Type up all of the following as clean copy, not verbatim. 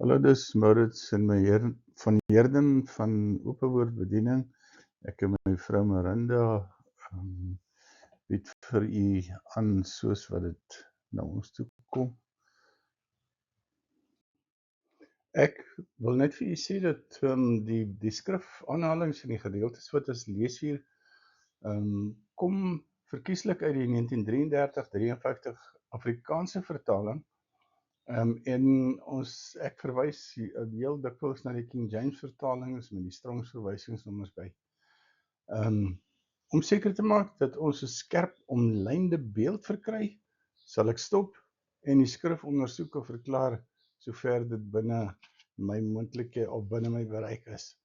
Hallo, dis Maurits en van Heerden van Ope Woord Bediening. Ek en my vrou Marinda bied vir u aan soos wat dit na ons toe kom. Ek wil net vir u sê dat die skrif aanhalings en die gedeeltes wat ons lees hier kom verkieslik uit die 1933-53 Afrikaanse vertaling. En ek verwys heel dikwels na die King James vertalings met die Strongs verwysingsnommers by. Om seker te maak dat ons 'n skerp omlynde beeld verkry, sal ek stop en die skrif ondersoek of verklaar sover dit binne my moontlike of binne my bereik is.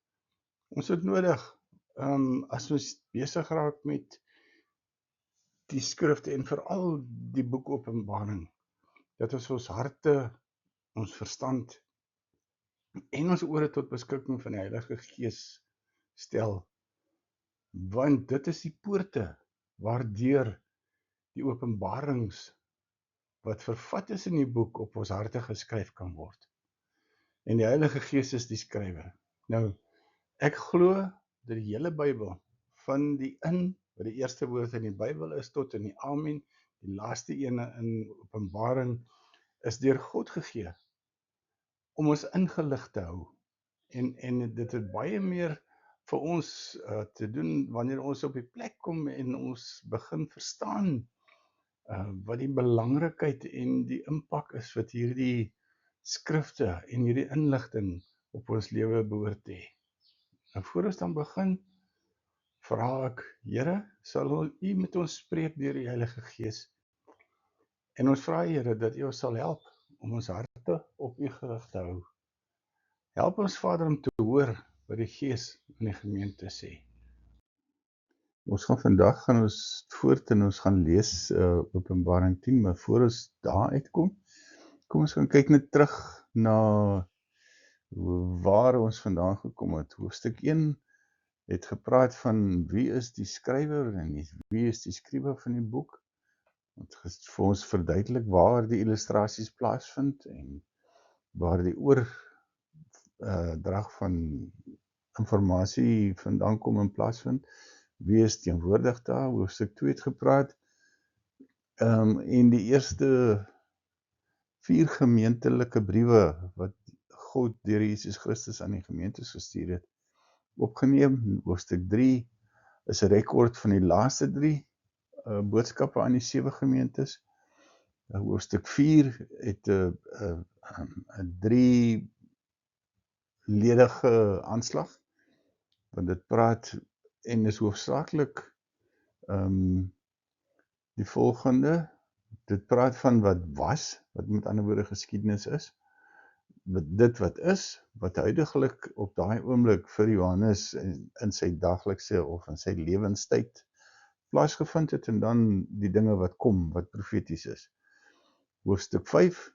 Ons het nodig, as ons besig raak met die skrifte en veral die boek Openbaring, dat ons harte, ons verstand en ons ore tot beskikking van die Heilige Gees stel, want dit is die poorte waardeur die openbarings wat vervat is in die boek op ons harte geskryf kan word. En die Heilige Gees is die skrywer. Nou, ek glo dat die hele Bybel, van die wat die eerste woord in die Bybel is, tot in die Amen, die laaste ene in Openbaring, is deur God gegee om ons ingelig te hou. En dit het baie meer vir ons te doen wanneer ons op die plek kom en ons begin verstaan wat die belangrikheid en die impak is wat hierdie skrifte en hierdie inligting op ons lewe behoort te hê. En voor ons dan begin, vra ek, Here, sal U met ons spreek deur die Heilige Gees? En ons vra Here dat U ons sal help om ons harte op U gerig te hou. Help ons Vader om te hoor wat die Gees in die gemeente sê. Ons gaan voort en ons gaan lees Openbaring 10, maar voor ons daar uitkom, kom ons gaan kyk net terug na waar ons vandaan gekom het. Hoofstuk 1 het gepraat van wie is die skrywer en wie is die skrywer van die boek. Het vir ons verduidelik waar die illustrasies plaasvind en waar die oordrag van informasie vandaan kom en plaasvind. Wie is teenwoordig daar? Hoofstuk 2 het gepraat. En die eerste 4 gemeentelike briewe wat God deur Jesus Christus aan die gemeentes gestuur het, opgeneem. Hoofstuk 3 is 'n rekord van die laaste 3 boodskappe aan die 7 gemeentes. Hoofstuk 4 het 'n 3-ledige aanslag, want dit praat en is hoofsaaklik die volgende. Dit praat van wat was, wat met ander woorde geskiedenis is, dit wat is, wat huidiglik op daai oomblik vir Johannes in sy daglikse of in sy lewenstyd plaasgevind het, en dan die dinge wat kom, wat profeties is. Hoofstuk 5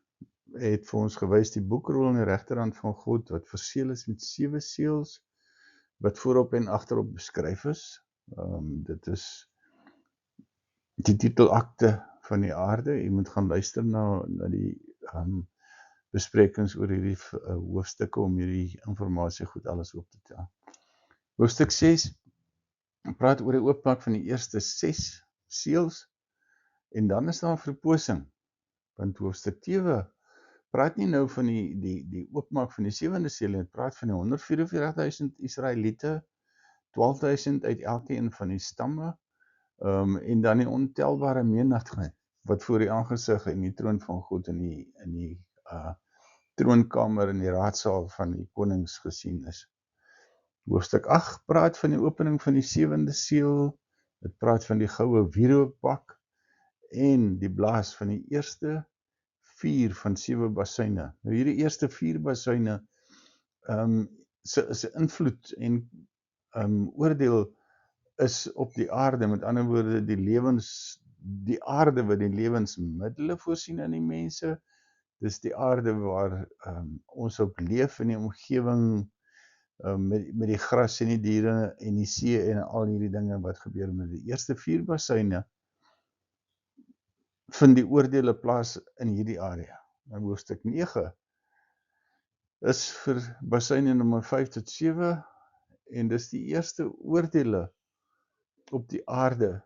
het vir ons gewys die boekrol in die regterhand van God, wat verseël is met 7 seels, wat voorop en agterop beskryf is. Dit is die titelakte van die aarde. Jy moet gaan luister na die besprekings oor hierdie hoofstukke om hierdie informasie goed alles op te tel. Hoofstuk 6 praat oor die oopmaak van die eerste 6 seels, en dan is daar verposing, want hoofstuk 7 praat nie nou van die oopmaak van die 7de seel, het praat van die 144.000 Israeliete, 12.000 uit elkeen van die stamme, en dan die ontelbare menigte wat voor die aangesig in die troon van God in die troonkamer in die raadsaal van die konings gesien is. Hoofstuk 8 praat van die opening van die 7de seel, dit praat van die goue wierookbak en die blaas van die eerste 4 van 7 basuine. Nou hierdie eerste 4 basuine se invloed en oordeel is op die aarde, met ander woorde die aarde wat die lewensmiddele voorsien aan die mense. Dis die aarde waar ons op leef in die omgewing met die gras en die diere en die see en al hierdie dinge wat gebeur met die eerste 4 basuine, vind die oordeele plaas in hierdie area. In hoofstuk 9 is vir Basyne nommer 5 tot 7 en dis die eerste oordeele op die aarde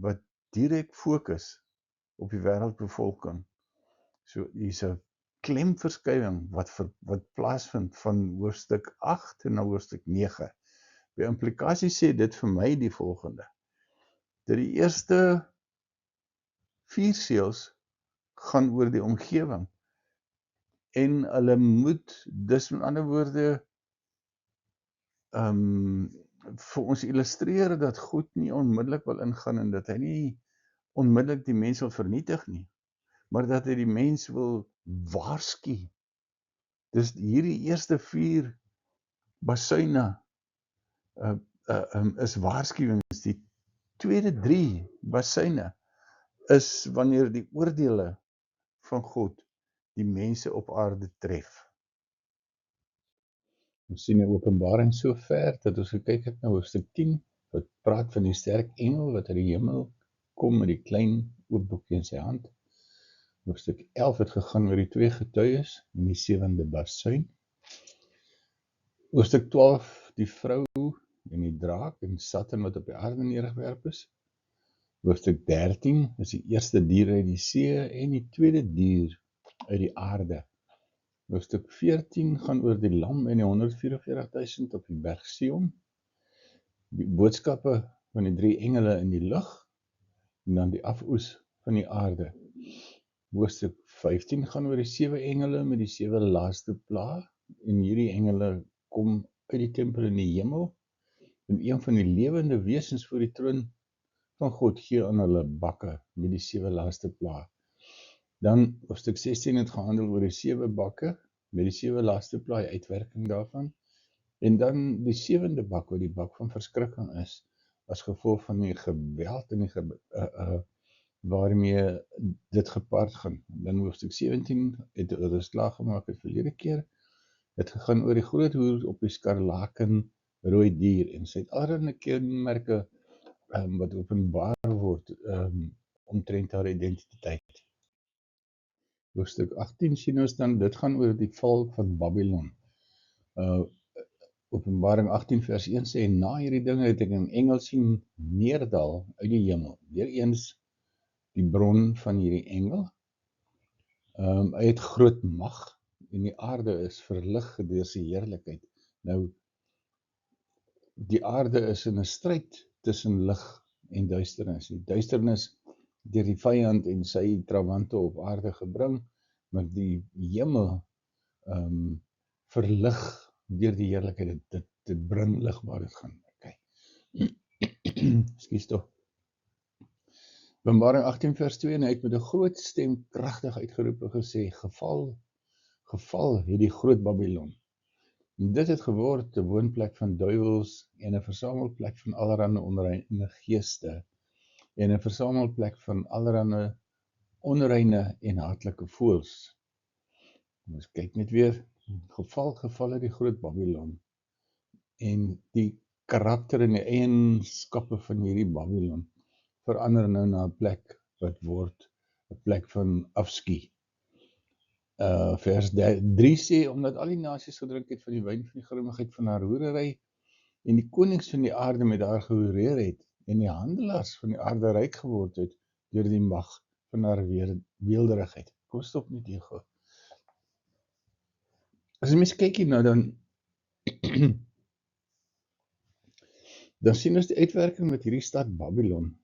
wat direk fokus op die wêreldbevolking. So hier's 'n klemverskywing wat plaasvind van hoofstuk 8 na hoofstuk 9. By implikasie sê dit vir my die volgende: dat die eerste 4 seels gaan oor die omgewing en hulle moet dus met ander woorde vir ons illustreer dat God nie onmiddellik wil ingaan en dat hy nie onmiddellik die mens wil vernietig nie, maar dat hy die mens wil waarsku. Dus hierdie eerste 4 basyne is waarskuwings. Die tweede 3 basyne is wanneer die oordeele van God die mense op aarde tref. Ons sien in Openbaring so ver dat ons gekyk het na hoofstuk 10 wat praat van die sterk engel wat uit die hemel kom met die klein oop boekie in sy hand. Hoofstuk 11 het gegaan oor die 2 getuies en die 7de basuin. Hoofstuk 12 die vrou en die draak en Satan wat op die aarde neergewerp is. Hoofstuk 13 is die eerste dier uit die see en die tweede dier uit die aarde. Hoofstuk 14 gaan oor die lam en die 144.000 op die berg Sion. Die boodskappe van die 3 engele in die lug en dan die afoes van die aarde. Hoofstuk 15 gaan oor die 7 engele met die 7 laaste plaag en hierdie engele kom uit die tempel in die hemel en een van die lewende wesens voor die troon van God gee aan hulle bakke met die 7 laaste plaag. Dan hoofstuk 16 het gehandel oor die 7 bakke met die 7 laaste plaag, uitwerking daarvan. En dan die 7de bak wat die bak van verskrikking is as gevolg van die geweld en die waarmee dit gepaard gaan. Dan hoofstuk 17 het ons klaargemaak het verlede keer. Het gegaan oor die groot hoer op die skarlaken rooi dier en sy het allerlei kenmerke wat openbaar word omtrent haar identiteit. Hoofstuk 18 sien ons dan, dit gaan oor die val van Babylon. Openbaring 18 vers 1 sê, na hierdie dinge het ek 'n engel sien neerdal uit die hemel. Weereens die bron van hierdie engel. Hy het groot mag en die aarde is verlig deur sy heerlikheid. Nou, die aarde is in 'n stryd tussen lig en duisternis. Die duisternis deur die vyand en sy trawante op aarde gebring, maar die hemel verlig deur die heerlikheid. Dit bring lig waar dit gaan. Okay. Ekskuus tog. Openbaring 18 vers 2 en hy het met 'n groot stem kragtig uitgeroep en gesê, geval het die groot Babylon. En dit het geword 'n woonplek van duiwels en 'n versamelplek van allerlei onreine geeste en 'n versamelplek van allerlei onreine en haatlike voëls. Ons kyk net weer, geval het die groot Babylon en die karakter en die eienskappe van hierdie Babylon verander nou na 'n plek wat word 'n plek van afskie. Vers 3 sê, omdat al die nasies gedrink het van die wyn van die grimmigheid van haar hoerery en die konings van die aarde met haar gehoereer het en die handelaars van die aarde ryk geword het deur die mag van haar weelderigheid. Kom stop net hier gou. As jy mens kyk hier nou dan dan sien ons die uitwerking met hierdie stad Babylon.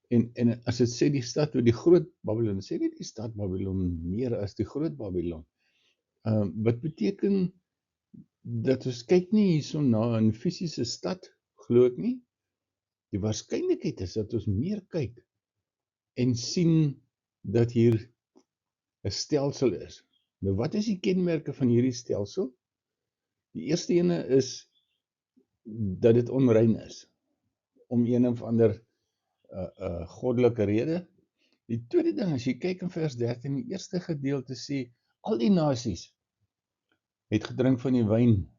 En as dit sê die stad die groot Babylon, sê nie die stad Babylon meer as die groot Babylon. Wat beteken dat ons kyk nie hierso na 'n fisiese stad, glo ek nie. Die waarskynlikheid is dat ons meer kyk en sien dat hier 'n stelsel is. Nou wat is die kenmerke van hierdie stelsel? Die eerste ene is dat dit onrein is, om een of ander goddelike rede. Die tweede ding, as jy kyk in vers 13, die eerste gedeelte sê, al die nasies het gedrink van die wyn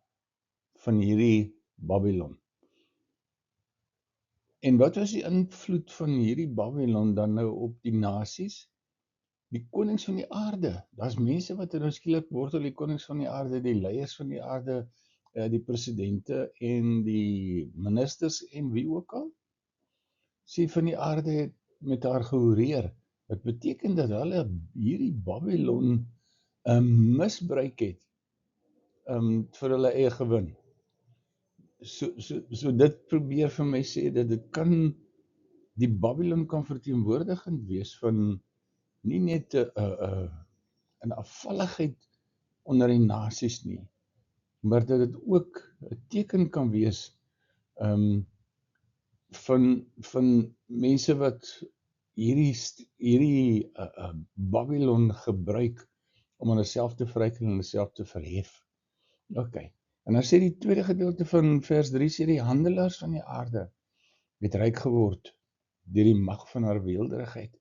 van hierdie Babylon. En wat was die invloed van hierdie Babylon dan nou op die nasies? die konings van die aarde. Daar's mense wat nou skielik word hulle die konings van die aarde, die leiers van die aarde, die presidente en die ministers en wie ook al. Sê van die aarde het met haar gehoreer. Wat beteken dat hulle hierdie Babylon misbruik het vir hulle eie gewin. So dit probeer vir my sê dat dit kan, die Babylon kan verteenwoordigend wees van nie net 'n afvalligheid onder die nasies nie, maar dat dit ook 'n teken kan wees van mense wat hierdie Babylon gebruik om aan hulself te verryk en hulself te verhef. OK. En dan sê die tweede gedeelte van vers 3 sê die handelaars van die aarde het ryk geword deur die mag van haar weelderigheid.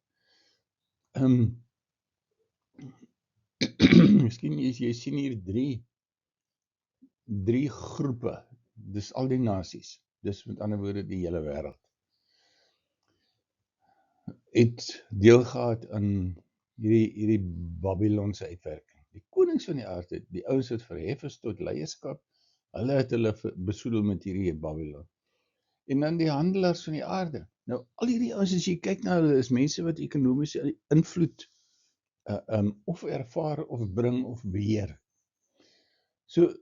Miskien jy sien hier drie groepe. Dis al die nasies. Dis met ander woorde die hele wêreld. Het deel gehad aan hierdie Babylonse uitwerking. Die konings van die aarde, die ouens wat verhef is tot leierskap, hulle het hulle besoedel met hierdie Babylon. En dan die handelaars van die aarde. Nou al hierdie ouens, as jy kyk na hulle, is mense wat ekonomiese invloed of ervaar of bring of beheer. So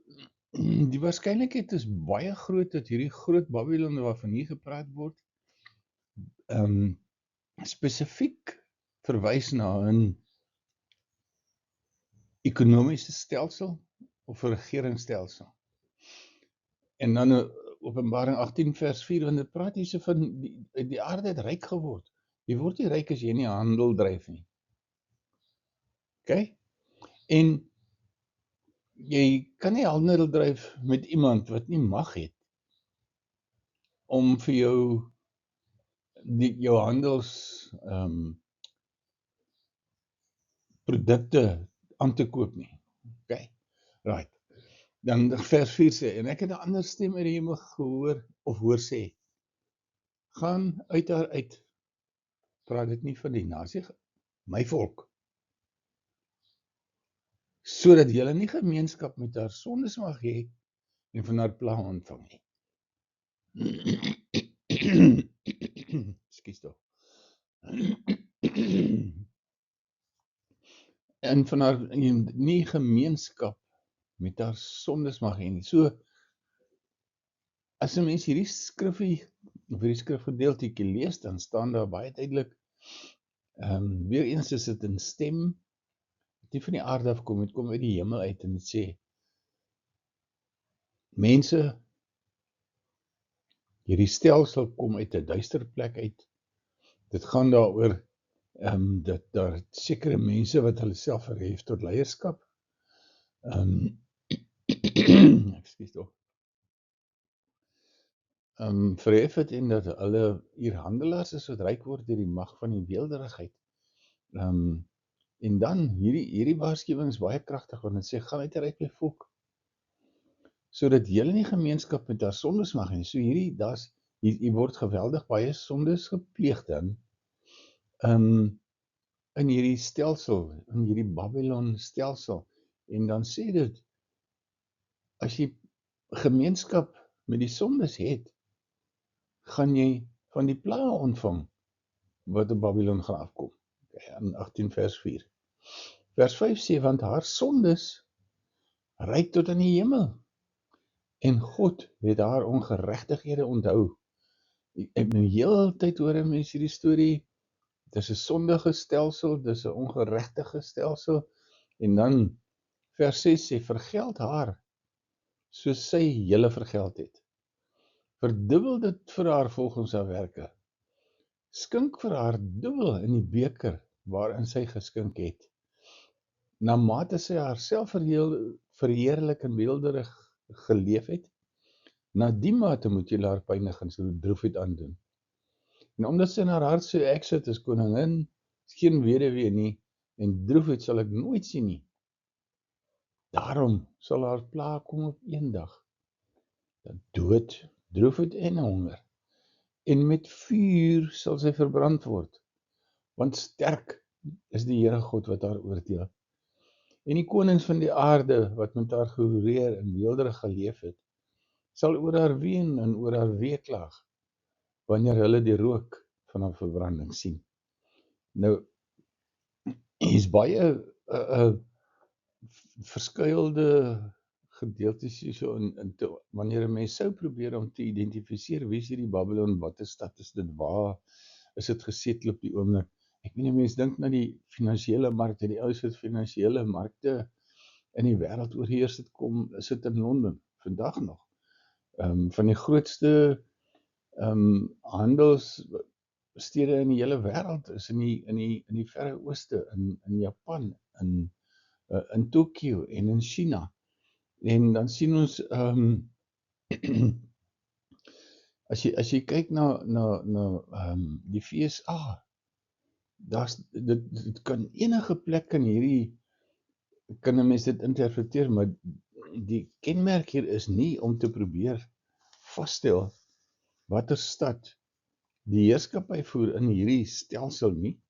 die waarskynlikheid is baie groot dat hierdie groot Babylon waarvan hier gepraat word, spesifiek verwys na 'n ekonomiese stelsel of 'n regeringsstelsel. En dan Openbaring 18 vers 4, want dit praat hier so van die aarde het ryk geword. Jy word nie ryk as jy nie handel dryf nie. OK? En jy kan nie handel dryf met iemand wat nie mag het om vir jou jou handels produkte aan te koop nie. OK? Right. Dan vers 4 sê, en ek het 'n ander stem uit die hemel gehoor of hoor sê, gaan uit haar uit. Praat dit nie van die nasie, my volk, sodat julle nie gemeenskap met haar sondes mag hê en van haar pla ontvang nie. Ekskuus tog. En van haar nie gemeenskap met haar sondes mag hê nie. So as 'n mens hierdie skrifgie of hierdie skrifgedeeltjie lees, dan staan daar baie duidelik, weer eens is dit 'n stem die van die aarde afkom, het kom uit die hemel uit en dit sê, mense, hierdie stelsel kom uit 'n duister plek uit. Dit gaan daaroor dat daar sekere mense wat hulle self verhef tot leierskap. Ekskuus tog. Verhef het en dat hulle hier handelaars is wat ryk word deur die mag van die weelderigheid. En dan hierdie waarskuwing is baie kragtig want dit sê gaan uit my volk sodat julle nie gemeenskap met haar sondes mag hê nie. So hier word geweldig baie sondes gepleeg dan in hierdie stelsel, in hierdie Babylon stelsel. En dan sê dit, as jy gemeenskap met die sondes het, gaan jy van die pla ontvang wat op Babylon gaan afkom. In 18 vers 4. Vers 5 sê, want haar sondes reik tot aan die hemel en God het haar ongeregtighede onthou. Ek nou heeltyd hoor mense hierdie storie, dis 'n sondige stelsel, dis 'n ongeregtige stelsel, en dan vers 6 sê, vergeld haar soos sy julle vergeld het. Verdubbel dit vir haar volgens haar werke. Skink vir haar dubbel in die beker waarin sy geskink het. Na mate sy haarself verheerlik en weelderig geleef het, na die mate moet julle haar pynig en so droefheid aandoen. En omdat sy in haar hart sê, ek sit as koningin, is geen weduwee nie, en droefheid sal ek nooit sien nie. Daarom sal haar pla kom op een dag, dat dood, droefheid en honger, en met vuur sal sy verbrand word, want sterk is die Here God wat haar oordeel. En die konings van die aarde, wat met haar gehoreer en weelderig geleef het, sal oor haar ween en oor haar weeklaag, wanneer hulle die rook van haar verbranding sien. Nou, hier is baie verskuilde gedeeltes hierso wanneer 'n mens sou probeer om te identifiseer wie is hierdie Babylon, watter stad is dit, waar is dit gesetel op die oomblik. Ek meen, mense dink na die finansiële markte, die ouens wat finansiële markte in die wêreld oorheers het kom, is dit in Londen, vandag nog. Van die grootste handelsstede in die hele wêreld is in die verre ooste, in Japan, in Tokio en in China. En dan sien ons as jy kyk na die FSA, dit kan enige plek in hierdie, kan 'n mens dit interpreteer, maar die kenmerk hier is nie om te probeer vasstel watter stad die heerskappy voer in hierdie stelsel nie.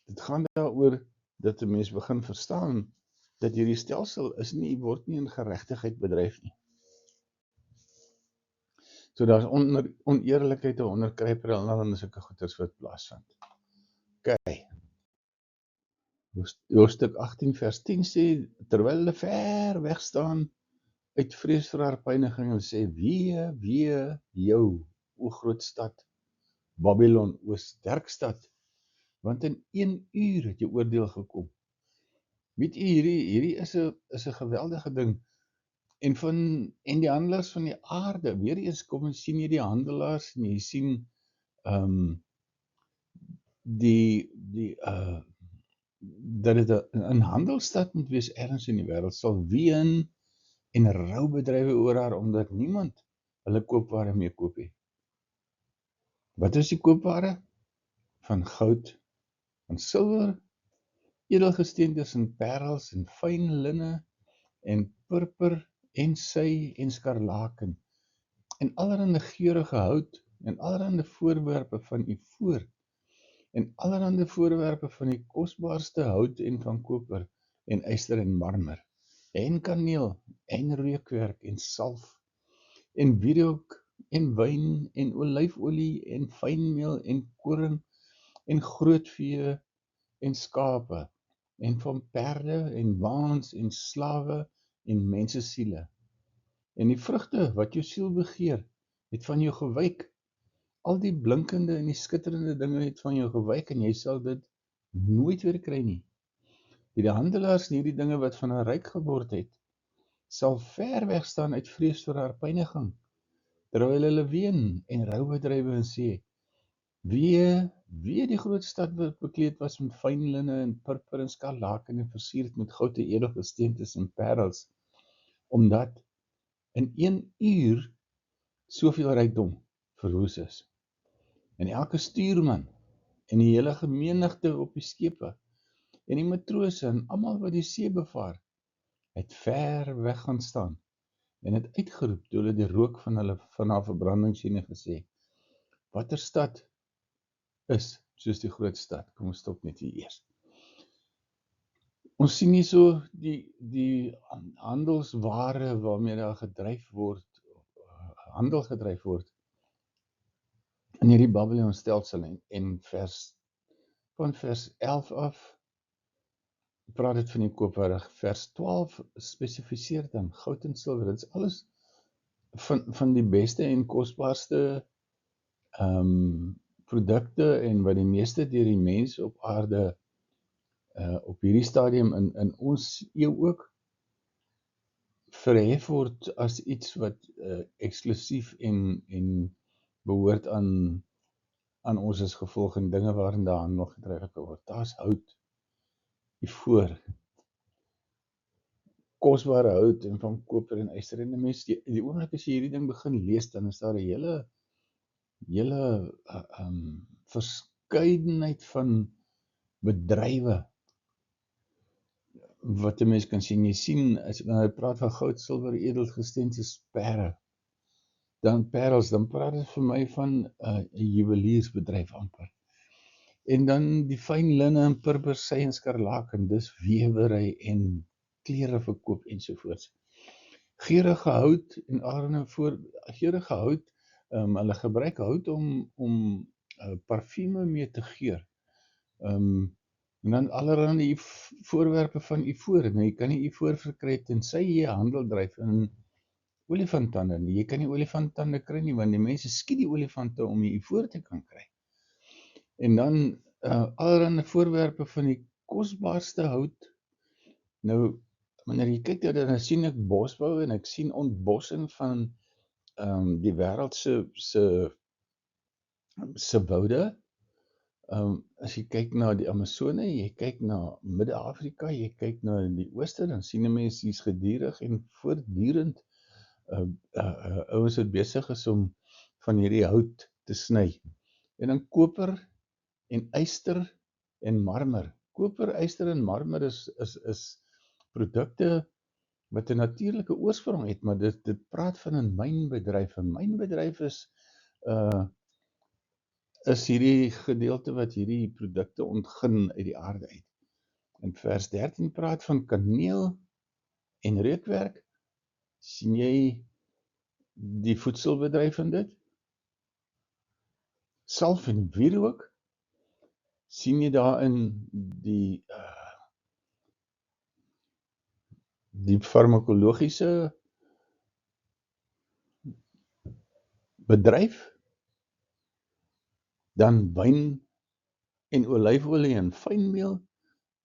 Dit gaan daaroor dat 'n mens begin verstaan dat hierdie stelsel word nie in geregtigheid bedryf nie. So daar's oneerlikheid en onderkruipery en allerlei sulke goeters wat plaasvind. Okay. Hoofstuk 18 vers 10 sê, terwyl hulle ver weg staan uit vrees vir haar pyniging en sê, wee jou, o groot stad, Babylon, o sterk stad, want in 1 uur het jou oordeel gekom. Weet jy, hierdie is 'n geweldige ding. En die handelaars van die aarde, weer eens kom en sien jy die handelaars en jy sien dat dit 'n handelsstad moet wees ergens in die wêreld, sal ween en rou bedrywe oor haar, omdat niemand hulle koopware mee koop nie. Wat is die koopware? Van goud, van silwer, edelgesteentes en parels en fyn linne en purper en sy en skarlaken en allerhande geurende hout en allerhande voorwerpe van ivoor en allerhande voorwerpe van die kosbaarste hout en van koper en yster en marmer en kaneel en reukwerk en salf en wierook en wyn en olyfolie en fynmeel en koring en grootvee en skape en van perde en waans en slawe en mensesiele. En die vrugte wat jou siel begeer, het van jou gewyk. Al die blinkende en die skitterende dinge het van jou gewyk en jy sal dit nooit weer kry nie. Die handelaars en hierdie dinge wat van haar ryk geword het, sal ver weg staan uit vrees vir haar pyniging, terwyl hulle ween en rou bedrywe en sê, wee die groot stad wat bekleed was met fyn linne en purper en skarlaken en versierd met goud en edelgesteentes en parels, omdat in 1 uur soveel rykdom verwoes is. En elke stuurman en die hele gemenigte op die skepe en die matrose en almal wat die see bevaar, het ver weg gaan staan en het uitgeroep toe hulle die rook van haar verbranding sien en gesê, watter stad is soos die groot stad? Kom ons stop net hier eers. Ons sien hier so die handelsware waarmee daar handel gedryf word in hierdie Babylon stelsel en van vers 11 af praat dit van die koopware. Vers 12 spesifiseer dan goud en silwer. Dit is alles van die beste en kosbaarste produkte en wat die meeste deur die mense op aarde op hierdie stadium in ons eeu ook verhef word as iets wat eksklusief en behoort aan ons as gevolg en dinge waarin daar handel gedryf word. Daar's hout, ivoor, kosbare hout en van koper en yster en mens, die oomblik as jy hierdie ding begin lees, dan is daar 'n hele verskeidenheid van bedrywe wat 'n mens kan sien. Jy sien, as hy praat van goud, silwer, edelgesteentes, dan parels, dan praat dit vir my van 'n juweliersbedryf amper. En dan die fyn linne en purper, sy en skarlaak, en dis wewery en klere verkoop ensovoorts. Geurige hout en allerlei geurige hout, hulle gebruik hout om parfume mee te geur. En dan allerlei voorwerpe van ivoor. Nou, jy kan nie ivoor verkry tensy jy handel dryf in olifanttande nie. Jy kan nie olifanttande kry nie, want die mense skiet die olifante om die ivoor te kan kry. En dan allerlei voorwerpe van die kosbaarste hout. Nou, wanneer jy kyk dat dan sien ek bosbou en ek sien ontbossing van die wêreld se woude. As jy kyk na die Amazone, jy kyk na Midde-Afrika, jy kyk na die Ooste, dan sien 'n mens hier's gedurig en voortdurend ouens wat besig is om van hierdie hout te sny. En dan koper en yster en marmer. Koper, yster en marmer is produkte wat 'n natuurlike oorsprong het, maar dit praat van 'n mynbedryf. 'n Mynbedryf is hierdie gedeelte wat hierdie produkte ontgin uit die aarde uit. In vers 13 praat van kaneel en reukwerk. Sien jy die voedselbedryf in dit? Salf en wierook. Sien jy daarin die farmakologiese bedryf? Dan wyn en olyfolie en fynmeel,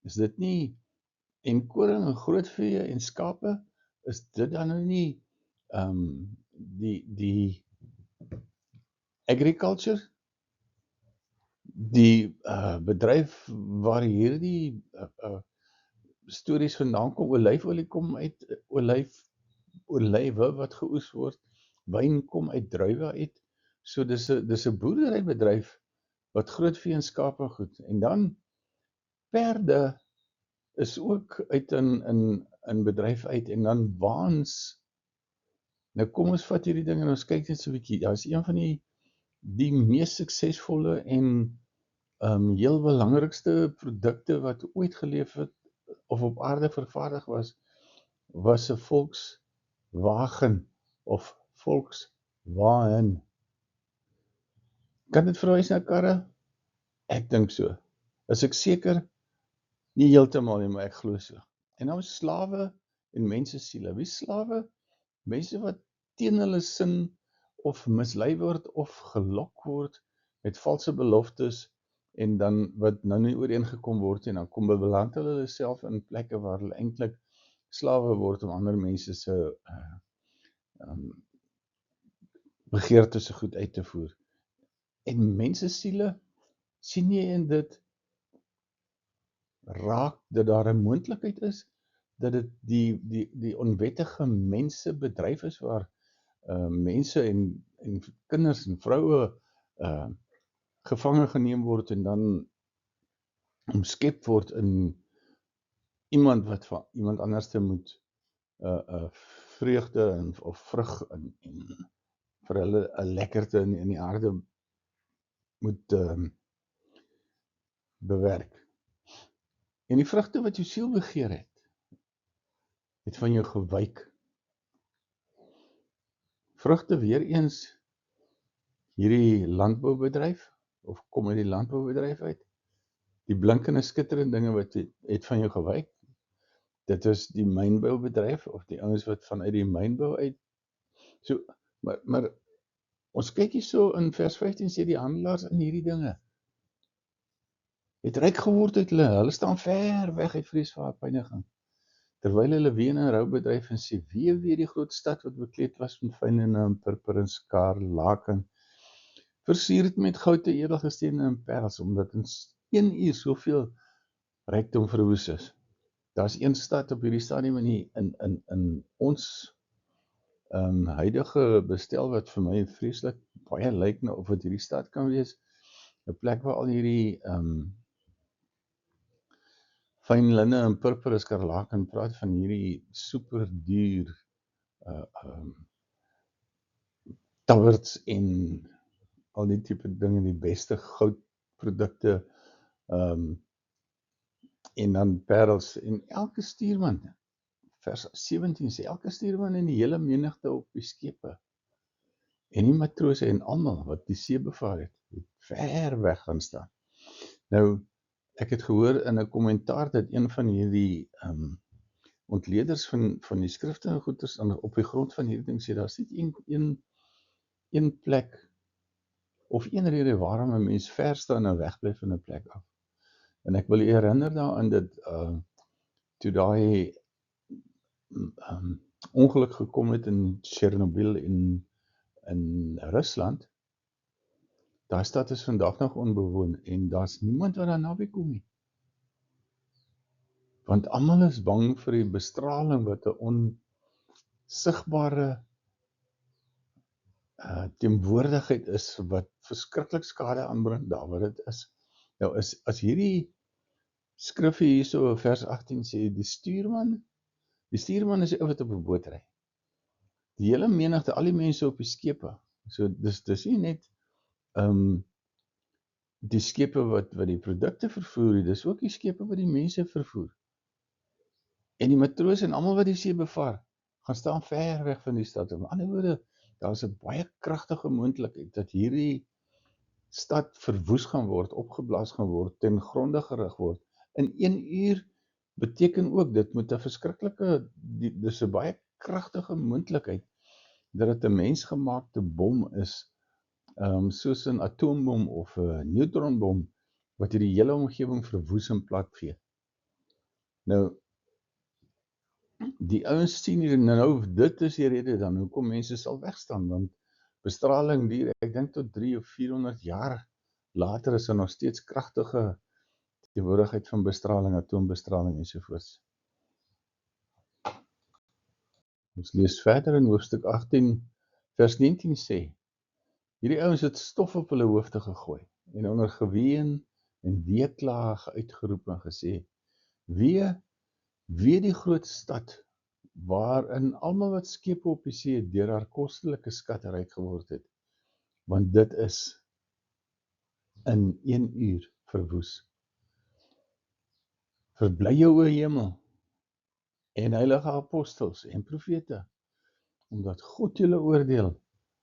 is dit nie, en koring en grootvee en skape, is dit dan nou nie die agriculture, die bedryf waar hierdie stories vandaan kom. Olyfolie kom uit olywe wat geoes word, wyn kom uit druiwe uit, so dis 'n boerderybedryf wat grootvee en skape goed, en dan perde is ook uit in bedryf uit, en dan waans. Nou kom ons vat hierdie ding en ons kyk net so 'n bietjie. Daar is een van die mees suksesvolle en heel belangrikste produkte wat ooit geleef het of op aarde vervaardig was 'n Volkswagen of Volkswagen. Kan dit verwys na karre? Ek dink so. Is ek seker? Nie heeltemal nie, maar ek glo so. En nou slawe en mense siele. Wie slawe? Mense wat teen hulle sin of mislei word of gelok word met valse beloftes, en dan wat nou nie ooreengekom word, en dan kom beland hulle self in plekke waar hulle eintlik slawe word om ander mense se begeertes so goed uit te voer. En mense siele, sien jy in dit raak dat daar 'n moontlikheid is dat dit die onwettige mense bedryf is waar mense en kinders en vroue gevange geneem word en dan omskep word in iemand wat van iemand anders te moet vreugde of vrug en vir hulle 'n lekkerte in die aarde moet bewerk. En die vrugte wat jou siel begeer het van jou gewyk. Vrugte weer eens hierdie landboubedryf, of kom uit die landboubedryf uit. Die blinkende skitterende dinge wat het van jou gewyk. Dit is die mynboubedryf of die ouens wat vanuit die mynbou uit. So, maar ons kyk hier so in vers 15 sê die handelaars in hierdie dinge het ryk geword uit hulle staan ver weg uit vrees vir pyniging. Terwyl hulle ween en rou bedryf en sê, wee die groot stad wat bekleed was met fyn en purper en skarlaken, versierd met goud, edelgesteente en perls, omdat in 1 uur soveel rykdom verwoes is. Daar's een stad op hierdie stadium in ons huidige bestel wat vir my vreeslik baie lyk na of wat hierdie stad kan wees, 'n plek waar al hierdie fyn linne en purper en skarlaken praat van hierdie super duur tawerts en al die tipe dinge, die beste goudprodukte En dan parels, en elke stuurman, vers 17 sê, elke stuurman en die hele menigte op die skepe, en die matrose en almal wat die see bevaar het ver weg gaan staan. Nou, ek het gehoor in 'n kommentaar dat een van hierdie ontleeders van die skrifte en goeders op die grond van hierdie ding sê, daar is net een plek, of een rede waarom 'n mens ver staan en wegbly van 'n plek af. En ek wil herinner daaraan dat toe daai ongeluk gekom het in Chernobyl in Rusland, daai stad is vandag nog onbewoon en daar's niemand wat daar naby kom nie. Want almal is bang vir die bestraling wat 'n onsigbare teenwoordigheid is wat verskriklik skade aanbring daar wat dit is. Nou as hierdie skrifgie hierso vers 18 sê die stuurman is die ou wat op 'n boot ry. Die hele menigte, al die mense op die skepe. So dis nie net die skepe wat die produkte vervoer, dis ook die skepe wat die mense vervoer. En die matrose en almal wat die see bevaar, gaan staan ver weg van die stad. Met ander woorde, daar is 'n baie kragtige moontlikheid dat hierdie stad verwoes gaan word, opgeblaas gaan word, ten gronde gerig word. In 1 uur beteken ook, dit moet 'n verskriklike, dis 'n baie kragtige moontlikheid, dat dit 'n mensgemaakte bom is, soos 'n atoombom of 'n neutronbom, wat hierdie hele omgewing verwoes en platvee. Nou, die ouens sien hier, nou dit is die rede dan, hoekom mense sal wegstaan, want bestraling duur, ek dink tot 300 of 400 jaar later is nog steeds kragtige teenwoordigheid van bestraling, atoombestraling ensovoorts. Ons lees verder in hoofstuk 18, vers 19 sê, hierdie ouens het stof op hulle hoofde gegooi, en onder geween en weeklaag uitgeroep en gesê, wee die groot stad, waarin almal wat skepe op die see deur haar kostelike skatte ryk geword het, want dit is in 1 uur verwoes. Verbly jou, o hemel, en heilige apostels en profete, omdat God julle oordeel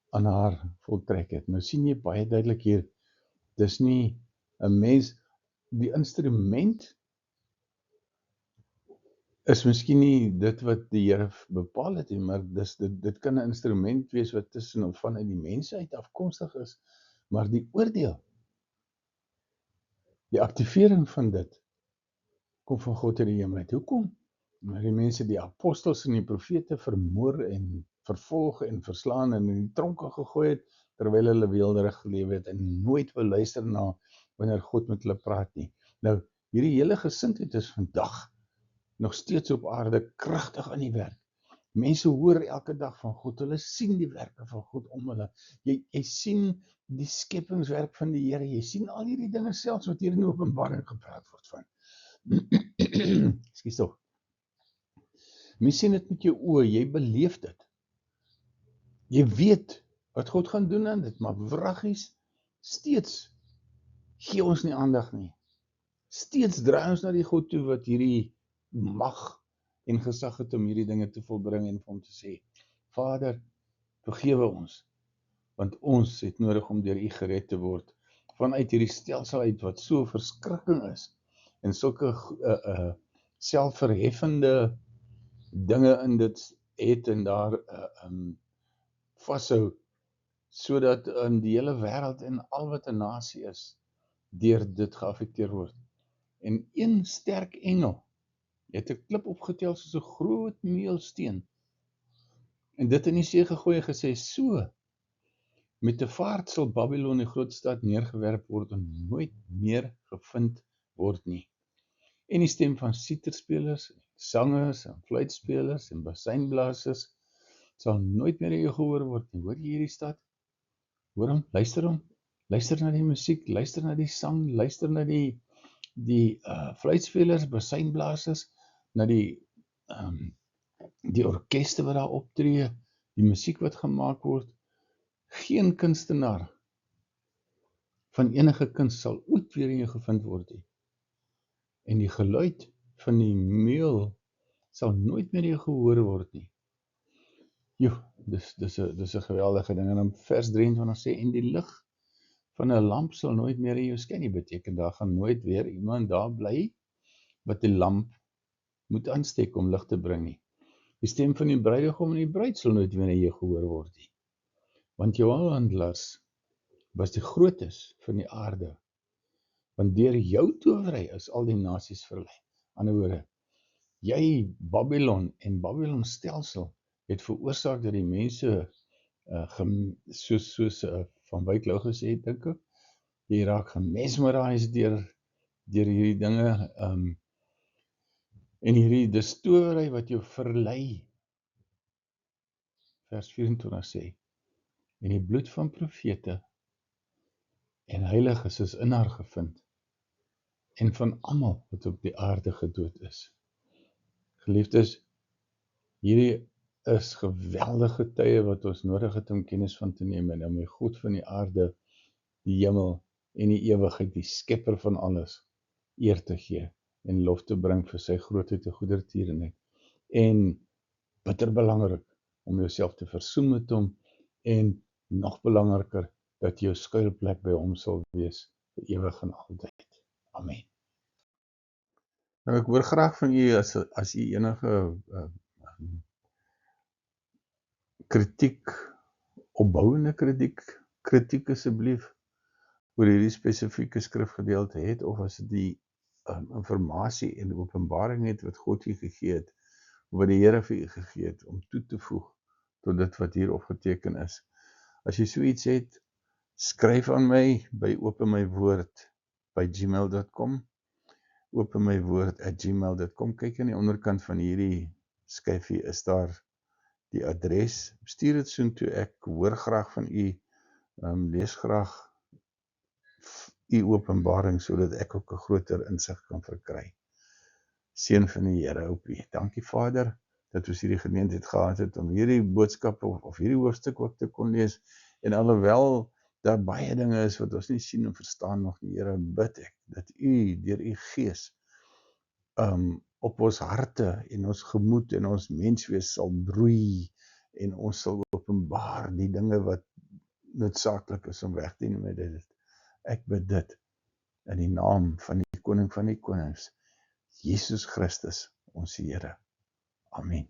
aan haar voltrek het. Nou sien jy baie duidelik hier, dis nie 'n mens, die instrument is miskien nie dit wat die Here bepaal het nie, maar dit kan 'n instrument wees wat tussen of vanuit die mense uit afkomstig is, maar die oordeel, die aktivering van dit, kom van God in die hemel uit. Hoekom? Maar die mense, die apostels en die profete vermoor en vervolg en verslaan en in die tronke gegooi het, terwyl hulle weelderig gelewe het en nooit wil luister na wanneer God met hulle praat nie. Nou, hierdie hele gesindheid is vandag nog steeds op aarde kragtig aan die werk. Mense hoor elke dag van God, hulle sien die werke van God om hulle. Jy sien die skepingswerk van die Here, jy sien al hierdie dinge selfs wat hier in Openbaring gepraat word van. Ekskuus tog. Mens sien dit met jou oë, jy beleef dit. Jy weet wat God gaan doen aan dit, maar wraggies, steeds gee ons nie aandag nie. Steeds draai ons na die God toe wat hierdie mag en gesag het om hierdie dinge te volbring en om te sê, Vader, vergewe ons, want ons het nodig om deur U gered te word, vanuit hierdie stelsel uit wat so verskrikking is, en sulke selfverheffende dinge in dit het en daar vashou, sodat die hele wêreld en al wat 'n nasie is, deur dit geaffekteer word. En een sterk engel het 'n klip opgetel soos 'n groot meulsteen, en dit in die see gegooi en gesê, so, met 'n vaart sal Babylon, die groot stad, neergewerp word en nooit meer gevind word nie. En die stem van siterspelers, sangers en fluitspelers en basynblasers sal nooit meer in jou gehoor word nie. Hoor jy hierdie stad? Hoor hom, luister na die musiek, luister na die sang, luister na die fluitspelers, basynblasers, na die orkeste wat daar optree, die musiek wat gemaak word. Geen kunstenaar van enige kuns sal ooit weer in jou gevind word nie. En die geluid van die meul sal nooit meer jou gehoor word nie. Joh, dis 'n geweldige ding. En dan vers 23 sê, en die lig van 'n lamp sal nooit meer in jou skyn nie, beteken daar gaan nooit weer iemand daar bly wat die lamp moet aansteek om lig te bring nie. Die stem van die bruidegom en die bruid sal nooit weer in jou gehoor word nie. Want jou handelaars was die grootes van die aarde. Want deur jou towery is al die nasies verlei. Aan die ander woorde, jy Babylon en Babylon stelsel het veroorsaak dat die mense soos Van Wyk Lou gesê het, dink ek, jy raak gemesmerised deur hierdie dinge, en hierdie dis towery wat jou verlei. Vers 24 sê, en die bloed van profete en heiliges is in haar gevind, en van almal wat op die aarde gedood is. Geliefdes, hierdie is geweldige tye wat ons nodig het om kennis van te neem en om die God van die aarde, die hemel en die ewigheid, die skepper van alles, eer te gee en lof te bring vir sy grootheid en goedertierenheid. En bitter belangrik om jouself te versoen met hom en nog belangriker dat jou skuilplek by hom sal wees vir ewig en altyd. Amen. Nou ek hoor graag van u as u enige kritiek, opbouende kritiek asseblief oor hierdie spesifieke skrifgedeelte het, of as dit die informasie en openbaring het wat God u gegee het, wat die Here vir u gegee het, om toe te voeg tot dit wat hier opgeteken is. As jy so iets het, skryf aan my by openmywoord@gmail.com, openmywoord@gmail.com. Kyk aan die onderkant van hierdie skyfie is daar die adres. Stuur dit soontoe, ek hoor graag van u, lees graag u openbaring, sodat ek ook 'n groter insig kan verkry. Seën van die Here op u. Dankie Vader, dat ons hierdie geleentheid gehad het om hierdie boodskap of hierdie hoofstuk ook te kon lees, en alhoewel daar baie dinge is wat ons nie sien en verstaan nog nie, Here, bid ek dat u deur u Gees op ons harte en ons gemoed en ons menswees sal broei, en ons sal openbaar die dinge wat noodsaaklik is om weg te neem met dit. Ek bid dit in die naam van die Koning van die Konings, Jesus Christus, ons Here. Amen.